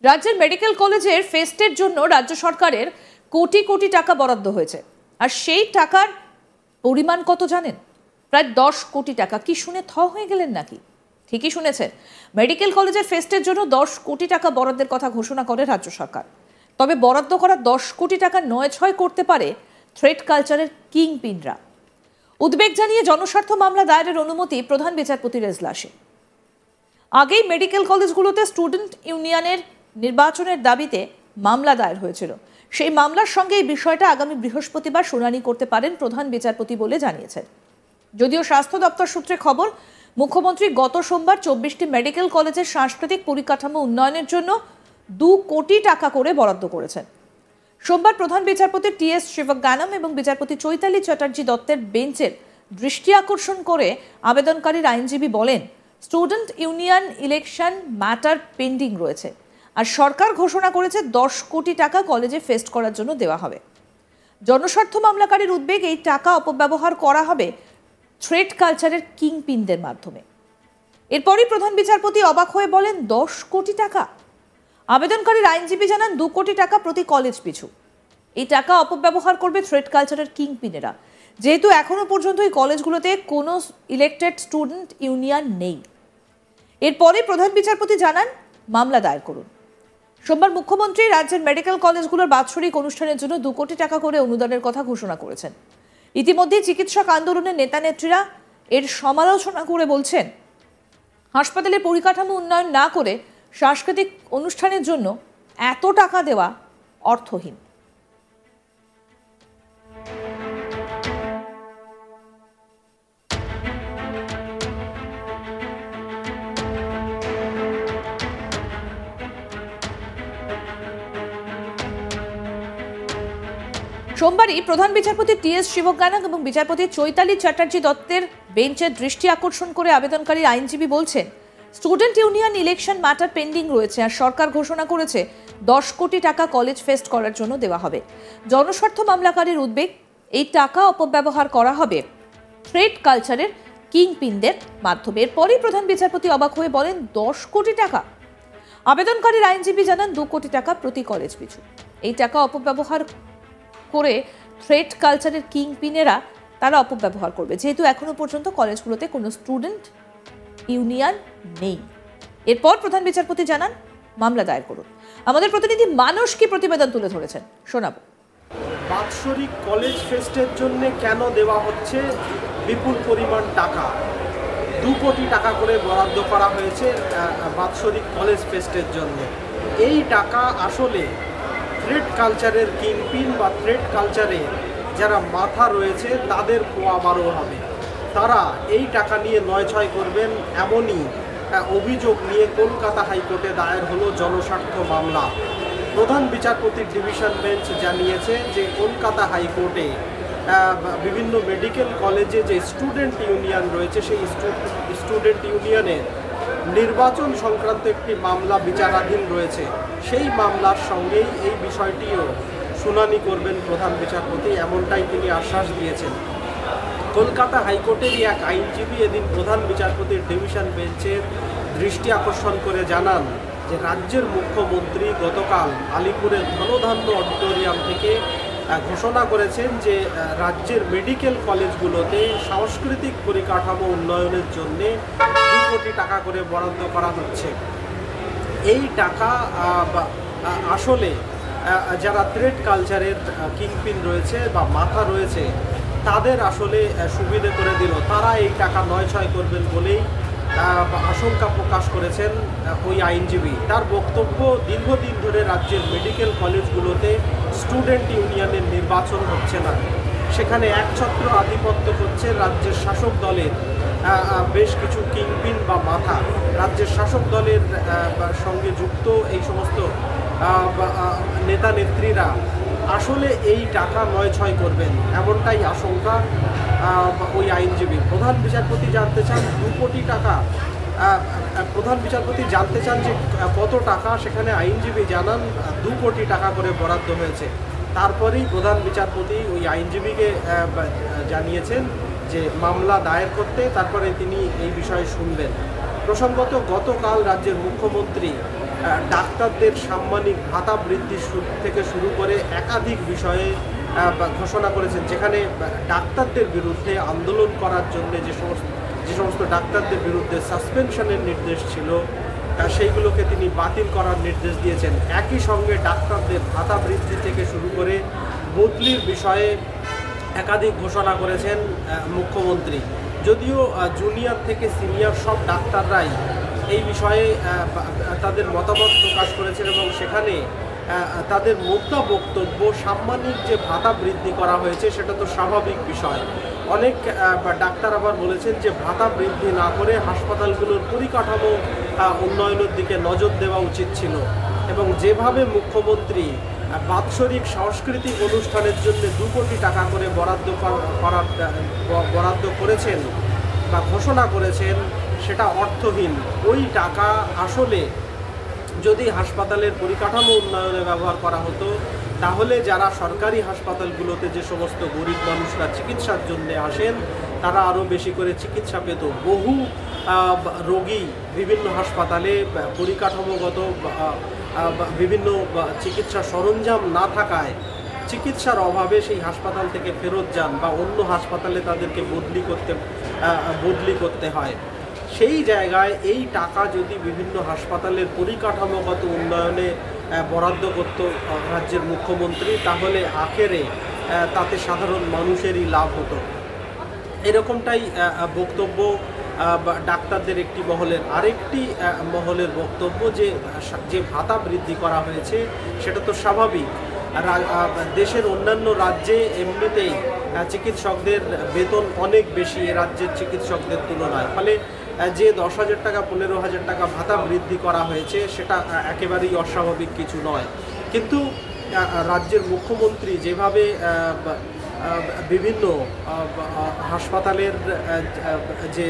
রাজ্যের মেডিকেল কলেজের ফেস্টের জন্য রাজ্য সরকারের কোটি কোটি টাকা বরাদ্দ হয়েছে। আর সেই টাকার পরিমাণ কত জানেন? প্রায় 10 কোটি টাকা। কি শুনে থ হয়ে গেলেন নাকি? ঠিকই শুনেছেন, মেডিকেল কলেজের ফেস্টের জন্য 10 কোটি টাকা বরাদ্দের কথা ঘোষণা করে রাজ্য সরকার। তবে বরাদ্দ করা 10 কোটি টাকা নয় ছয় করতে পারে থ্রেড কালচারের কিংপিনরা। উদ্বেগ জানিয়ে জনস্বার্থ মামলা দায়েরের অনুমতি প্রধান বিচারপতির এজলাসে। আগেই মেডিকেল কলেজগুলোতে স্টুডেন্ট ইউনিয়নের নির্বাচনের দাবিতে মামলা দায়ের হয়েছিল। সেই মামলার সঙ্গে এই বিষয়টা আগামী বৃহস্পতিবার শুনানি করতে পারেন প্রধান বিচারপতি বলে জানিয়েছেন। যদিও স্বাস্থ্য দপ্তর সূত্রে খবর, মুখ্যমন্ত্রী গত সোমবার 24টি মেডিকেল কলেজের সাংস্কৃতিক পরিকাঠামো উন্নয়নের জন্য 2 কোটি টাকা করে বরাদ্দ করেছেন। সোমবার প্রধান বিচারপতি টি.এস. শিবজ্ঞানম এবং বিচারপতি চৈতালি চ্যাটার্জি দত্তের বেঞ্চের দৃষ্টি আকর্ষণ করে আবেদনকারীর আইনজীবী বলেন, student union election matter pending রয়েছে, আর সরকার ঘোষণা করেছে 10 কোটি টাকা কলেজে ফেস্ট করার জন্য দেওয়া হবে। জনস্বার্থ মামলাকারীর উদ্বেগ, এই টাকা অপব্যবহার করা হবে থ্রেড কালচারের কিংপিনদের মাধ্যমে। এরপরই প্রধান বিচারপতি অবাক হয়ে বলেন, 10 কোটি টাকা? আবেদনকারীর আইনজীবী জানান 2 কোটি টাকা প্রতি কলেজ পিছু। এই টাকা অপব্যবহার করবে থ্রেড কালচারের কিংপিনেরা, যেহেতু এখনো পর্যন্ত এই কলেজগুলোতে কোনো ইলেক্টেড স্টুডেন্ট ইউনিয়ন নেই। এরপরে প্রধান বিচারপতি জানান, মামলা দায়ের করুন। সোমবার মুখ্যমন্ত্রী রাজ্যের মেডিকেল কলেজগুলোর বাৎসরিক অনুষ্ঠানের জন্য 2 কোটি টাকা করে অনুদানের কথা ঘোষণা করেছেন। ইতিমধ্যে চিকিৎসক আন্দোলনের নেতা নেত্রীরা এর সমালোচনা করে বলছেন, হাসপাতালের পরিকাঠামো উন্নয়ন না করে সাংস্কৃতিক অনুষ্ঠানের জন্য এত টাকা দেওয়া অর্থহীন। সোমবারই প্রধান বিচারপতি টি.এস. শিবজ্ঞানম এবং বিচারপতি চৈতালি চ্যাটার্জি দত্তের বেঞ্চের দৃষ্টি আকর্ষণ করে আবেদনকারী আইনজীবী বলছেন, student union election matter pending রয়েছে, আর সরকার ঘোষণা করেছে 10 কোটি টাকা কলেজ ফেস্ট করার জন্য দেওয়া হবে। জনস্বার্থ মামলাকারীর উদ্বেগ, এই টাকা অপব্যবহার করা হবে থ্রেড কালচারের কিংপিনদের মাধ্যমে। এরপরই প্রধান বিচারপতি অবাক হয়ে বলেন, 10 কোটি টাকা? আবেদনকারীর আইনজীবী জানান 2 কোটি টাকা প্রতি কলেজ পিছু। এই টাকা অপব্যবহার করে থ্রেড কালচারের কিংপিনেরা তারা অপব্যবহার করবে, যেহেতু এখনো পর্যন্ত কলেজগুলোতে কোনো স্টুডেন্ট ইউনিয়ন নেই। এরপর প্রধান বিচারপতি জানান, মামলা দায়ের করুন। আমাদের প্রতিনিধি মানস কি প্রতিবেদন তুলে ধরেছেন, শোনাবো। বাৎসরিক কলেজ ফেস্টের জন্য কেন দেওয়া হচ্ছে বিপুল পরিমাণ টাকা? 2 কোটি টাকা করে বরাদ্দ করা হয়েছে বাৎসরিক কলেজ ফেস্টের জন্য। এই টাকা আসলে থ্রেড কালচারের কিংপিন বা থ্রেড কালচারে যারা মাথা রয়েছে তাদের পোয়ামারও হবে। তারা এই টাকা নিয়ে নয়-ছয় করবেন, এমনই অভিযোগ নিয়ে কলকাতা হাইকোর্টে দায়ের হলো জনস্বার্থ মামলা। প্রধান বিচারপতির ডিভিশন বেঞ্চ জানিয়েছে যে কলকাতা হাইকোর্টে বিভিন্ন মেডিকেল কলেজে যে স্টুডেন্ট ইউনিয়ন রয়েছে, সেই স্টুডেন্ট ইউনিয়নের নির্বাচন সংক্রান্ত একটি মামলা বিচারাধীন রয়েছে। সেই মামলার সঙ্গেই এই বিষয়টিও শুনানি করবেন প্রধান বিচারপতি, এমনটাই তিনি আশ্বাস দিয়েছেন। কলকাতা হাইকোর্টেরই এক আইনজীবী এদিন প্রধান বিচারপতির ডিভিশন বেঞ্চের দৃষ্টি আকর্ষণ করে জানান যে রাজ্যের মুখ্যমন্ত্রী গতকাল আলিপুরের ধনধান্য অডিটোরিয়াম থেকে ঘোষণা করেছেন যে রাজ্যের মেডিকেল কলেজগুলোতে সাংস্কৃতিক পরিকাঠামো উন্নয়নের জন্য 2 কোটি টাকা করে বরাদ্দ করা হচ্ছে। এই টাকা আসলে যারা থ্রেড কালচারের কিংপিন রয়েছে বা মাথা রয়েছে তাদের আসলে সুবিধে করে দিল। তারা এই টাকা নয়-ছয় করবেন বলেই আশঙ্কা প্রকাশ করেছেন ওই আইনজীবী। তার বক্তব্য, দীর্ঘদিন ধরে রাজ্যের মেডিকেল কলেজগুলোতে স্টুডেন্ট ইউনিয়নের নির্বাচন হচ্ছে না। সেখানে একছত্র আধিপত্য করছে রাজ্যের শাসক দলের বেশ কিছু কিংপিন বা মাথা। রাজ্যের শাসক দলের সঙ্গে যুক্ত এই সমস্ত নেতা নেত্রীরা আসলে এই টাকা নয়-ছয় করবেন, এমনটাই আশঙ্কা ওই আইনজীবী। প্রধান বিচারপতি জানতে চান 2 কোটি টাকা। প্রধান বিচারপতি জানতে চান যে কত টাকা, সেখানে আইনজীবী জানান 2 কোটি টাকা করে বরাদ্দ হয়েছে। তারপরেই প্রধান বিচারপতি ওই আইনজীবীকে জানিয়েছেন যে মামলা দায়ের করতে, তারপরে তিনি এই বিষয়ে শুনবেন। প্রসঙ্গত গতকাল রাজ্যের মুখ্যমন্ত্রী ডাক্তারদের সাম্মানিক ভাতা বৃদ্ধি থেকে শুরু করে একাধিক বিষয়ে ঘোষণা করেছেন, যেখানে ডাক্তারদের বিরুদ্ধে আন্দোলন করার জন্য যে সমস্ত ডাক্তারদের বিরুদ্ধে সাসপেনশনের নির্দেশ ছিল সেইগুলোকে তিনি বাতিল করার নির্দেশ দিয়েছেন। একই সঙ্গে ডাক্তারদের ভাতা বৃদ্ধি থেকে শুরু করে বদলির বিষয়ে একাধিক ঘোষণা করেছেন মুখ্যমন্ত্রী। যদিও জুনিয়র থেকে সিনিয়র সব ডাক্তাররাই এই বিষয়ে তাদের মতামত প্রকাশ করেছেন এবং সেখানে তাদের মোদ্দা বক্তব্য সাম্মানিক যে ভাতা বৃদ্ধি করা হয়েছে সেটা তো স্বাভাবিক বিষয়। অনেক ডাক্তার আবার বলেছেন যে ভাতা বৃদ্ধি না করে হাসপাতালগুলোর পরিকাঠামো উন্নয়নের দিকে নজর দেওয়া উচিত ছিল এবং যেভাবে মুখ্যমন্ত্রী বাৎসরিক সাংস্কৃতিক অনুষ্ঠানের জন্য 2 কোটি টাকা করে বরাদ্দ করেছেন বা ঘোষণা করেছেন সেটা অর্থহীন। ওই টাকা আসলে যদি হাসপাতালের পরিকাঠামো উন্নয়নে ব্যবহার করা হতো তাহলে যারা সরকারি হাসপাতালগুলোতে যে সমস্ত গরিব মানুষরা চিকিৎসার জন্য আসেন তারা আরও বেশি করে চিকিৎসা পেত। বহু রোগী বিভিন্ন হাসপাতালে পরিকাঠামোগত বিভিন্ন চিকিৎসা সরঞ্জাম না থাকায় চিকিৎসার অভাবে সেই হাসপাতাল থেকে ফেরত যান বা অন্য হাসপাতালে তাদেরকে বদলি করতে হয়। সেই জায়গায় এই টাকা যদি বিভিন্ন হাসপাতালের পরিকাঠামোগত উন্নয়নে বরাদ্দ করত রাজ্যের মুখ্যমন্ত্রী তাহলে আখেরে তাতে সাধারণ মানুষেরই লাভ হতো। এরকমটাই বক্তব্য ডাক্তারদের একটি মহলের। আরেকটি মহলের বক্তব্য যে ভাতা বৃদ্ধি করা হয়েছে সেটা তো স্বাভাবিক। দেশের অন্যান্য রাজ্যে এমনিতেই চিকিৎসকদের বেতন অনেক বেশি এ রাজ্যের চিকিৎসকদের তুলনায়, ফলে যে 10,000 টাকা 15,000 টাকা ভাতা বৃদ্ধি করা হয়েছে সেটা একেবারেই অস্বাভাবিক কিছু নয়। কিন্তু রাজ্যের মুখ্যমন্ত্রী যেভাবে বিভিন্ন হাসপাতালের যে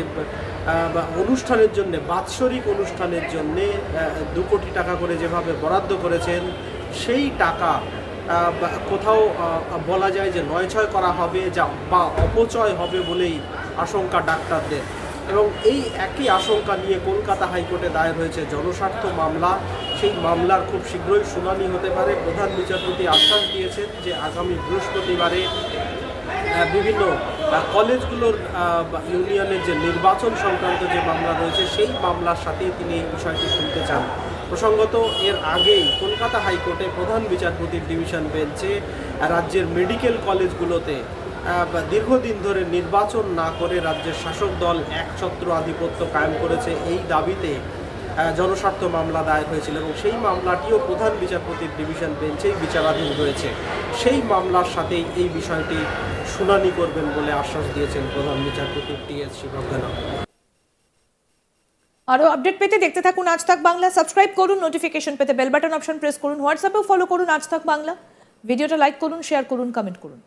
অনুষ্ঠানের জন্য বাৎসরিক অনুষ্ঠানের জন্য 2 কোটি টাকা করে যেভাবে বরাদ্দ করেছেন সেই টাকা কোথাও বলা যায় যে নয়ছয় করা হবে বা অপচয় হবে বলেই আশঙ্কা ডাক্তারদের। এবং এই একই আশঙ্কা নিয়ে কলকাতা হাইকোর্টে দায়ের হয়েছে জনস্বার্থ মামলা। সেই মামলার খুব শীঘ্রই শুনানি হতে পারে। প্রধান বিচারপতি আশ্বাস দিয়েছেন যে আগামী বৃহস্পতিবারে বিভিন্ন কলেজগুলোর ইউনিয়নের যে নির্বাচন সংক্রান্ত যে মামলা রয়েছে সেই মামলার সাথেই তিনি এই বিষয়টি শুনতে চান। প্রসঙ্গত এর আগেই কলকাতা হাইকোর্টে প্রধান বিচারপতির ডিভিশন বেঞ্চে রাজ্যের মেডিকেল কলেজগুলোতে দীর্ঘদিন ধরে নির্বাচন না করে রাজ্যের শাসক দল একছত্র আধিপত্য কায়েম করেছে এই দাবিতে জনস্বার্থ মামলা দায়ের হয়েছিল এবং সেই মামলাটিও প্রধান বিচারপতির ডিভিশন বেঞ্চেই বিচারাধীন রয়েছে। সেই মামলার সাথেই এই বিষয়টি শুনানি করবেন বলে আশ্বাস দিয়েছেন প্রধান বিচারপতি টি.এস. শিবজ্ঞানন্দ। আরো আপডেট পেতে দেখতে থাকুন আজ তাক বাংলা। সাবস্ক্রাইব করুন, নোটিফিকেশন পেতে বেল বাটন অপশন প্রেস করুন, হোয়াটসঅ্যাপেও ফলো করুন আজ তাক বাংলা। ভিডিওটা লাইক করুন, শেয়ার করুন, কমেন্ট করুন।